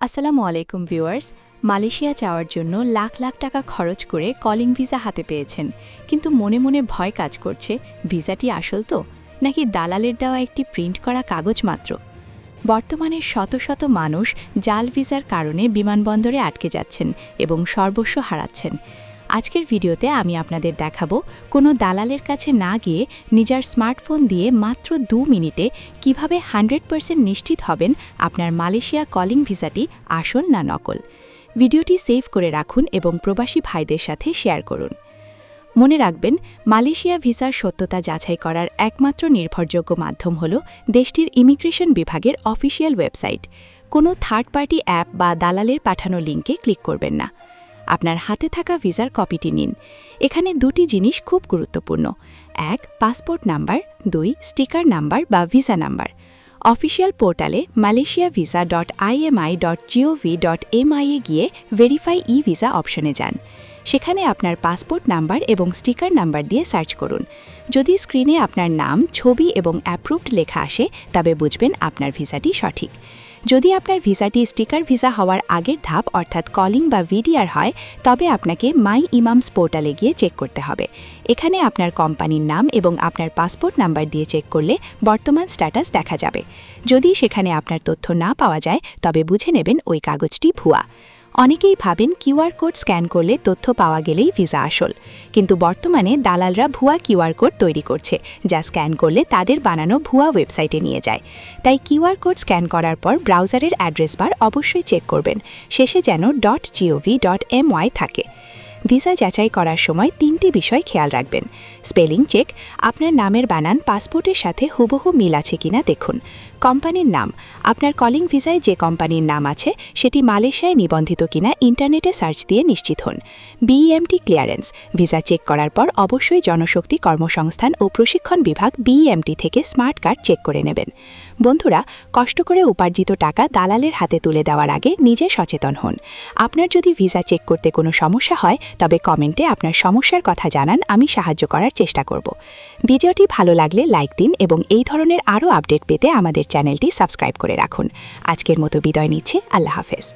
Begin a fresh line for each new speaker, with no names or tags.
আসসালামু আলাইকুম viewers. Malaysia যাওয়ার জন্য লাখ লাখ টাকা খরচ করে কলিং ভিসা হাতে পেয়েছেন, কিন্তু মনে মনে ভয় কাজ করছে, ভিসাটি আসল তো নাকি দালালের দেওয়া একটি প্রিন্ট করা কাগজ মাত্র। বর্তমানে শত শত মানুষ জাল ভিসার কারণে বিমানবন্দরে আটকে যাচ্ছেন এবং সর্বস্ব হারাচ্ছেন। আজকের ভিডিওতে আমি আপনাদের দেখাবো কোনো দালালের কাছে না গিয়ে নিজের স্মার্টফোন দিয়ে মাত্র 2 মিনিটে কিভাবে 100% নিশ্চিত হবেন আপনার মালয়েশিয়া কলিং ভিসাটি আসল না নকল। ভিডিওটি সেভ করে রাখুন এবং প্রবাসী ভাইদের সাথে শেয়ার করুন। মনে রাখবেন, মালয়েশিয়া ভিসার সত্যতা যাচাই করার একমাত্র নির্ভরযোগ্য মাধ্যম হল দেশটির ইমিগ্রেশন বিভাগের অফিসিয়াল ওয়েবসাইট। কোনো থার্ড পার্টি অ্যাপ বা দালালের পাঠানো লিঙ্কে ক্লিক করবেন না। আপনার হাতে থাকা ভিসার কপিটি নিন। এখানে দুটি জিনিস খুব গুরুত্বপূর্ণ: 1 পাসপোর্ট নাম্বার, 2 স্টিকার নাম্বার বা ভিসা নাম্বার। অফিসিয়াল পোর্টালে malaysiavisa.imi.gov.mi এ গিয়ে ভেরিফাই ই ভিসা অপশনে যান। সেখানে আপনার পাসপোর্ট নাম্বার এবং স্টিকার নাম্বার দিয়ে সার্চ করুন। যদি স্ক্রিনে আপনার নাম, ছবি এবং অ্যাপ্রুভড লেখা আসে, তবে বুঝবেন আপনার ভিসাটি সঠিক। যদি আপনার ভিসাটি স্টিকার ভিসা হওয়ার আগের ধাপ অর্থাৎ কলিং বা ভিডিআর হয়, তবে আপনাকে মাই ইমামস পোর্টালে গিয়ে চেক করতে হবে। এখানে আপনার কোম্পানির নাম এবং আপনার পাসপোর্ট নাম্বার দিয়ে চেক করলে বর্তমান স্ট্যাটাস দেখা যাবে। যদি সেখানে আপনার তথ্য না পাওয়া যায়, তবে বুঝে নেবেন ওই কাগজটি ভুয়া। অনেকেই ভাবেন কিউআর কোড স্ক্যান করলে তথ্য পাওয়া গেলেই ভিসা আসল, কিন্তু বর্তমানে দালালরা ভুয়া কিউআর কোড তৈরি করছে, যা স্ক্যান করলে তাদের বানানো ভুয়া ওয়েবসাইটে নিয়ে যায়। তাই কিউআর কোড স্ক্যান করার পর ব্রাউজারের অ্যাড্রেস বার অবশ্যই চেক করবেন, শেষে যেন .gov.my থাকে। ভিসা যাচাই করার সময় 3টি বিষয় খেয়াল রাখবেন: স্পেলিং চেক, আপনার নামের বানান পাসপোর্টের সাথে হুবহু মিল আছে কিনা দেখুন। কোম্পানির নাম, আপনার কলিং ভিসায় যে কোম্পানির নাম আছে সেটি মালয়েশিয়ায় নিবন্ধিত কিনা ইন্টারনেটে সার্চ দিয়ে নিশ্চিত হন। বিইএমটি ক্লিয়ারেন্স, ভিসা চেক করার পর অবশ্যই জনশক্তি কর্মসংস্থান ও প্রশিক্ষণ বিভাগ বিইএমটি থেকে স্মার্ট কার্ড চেক করে নেবেন। বন্ধুরা, কষ্ট করে উপার্জিত টাকা দালালের হাতে তুলে দেওয়ার আগে নিজে সচেতন হন। আপনার যদি ভিসা চেক করতে কোনো সমস্যা হয়, তবে কমেন্টে আপনার সমস্যার কথা জানান, আমি সাহায্য করার চেষ্টা করব। ভিডিওটি ভালো লাগলে লাইক দিন এবং এই ধরনের আরও আপডেট পেতে আমাদের চ্যানেলটি সাবস্ক্রাইব করে রাখুন। আজকের মতো বিদায় নিচ্ছি। আল্লাহ হাফেজ।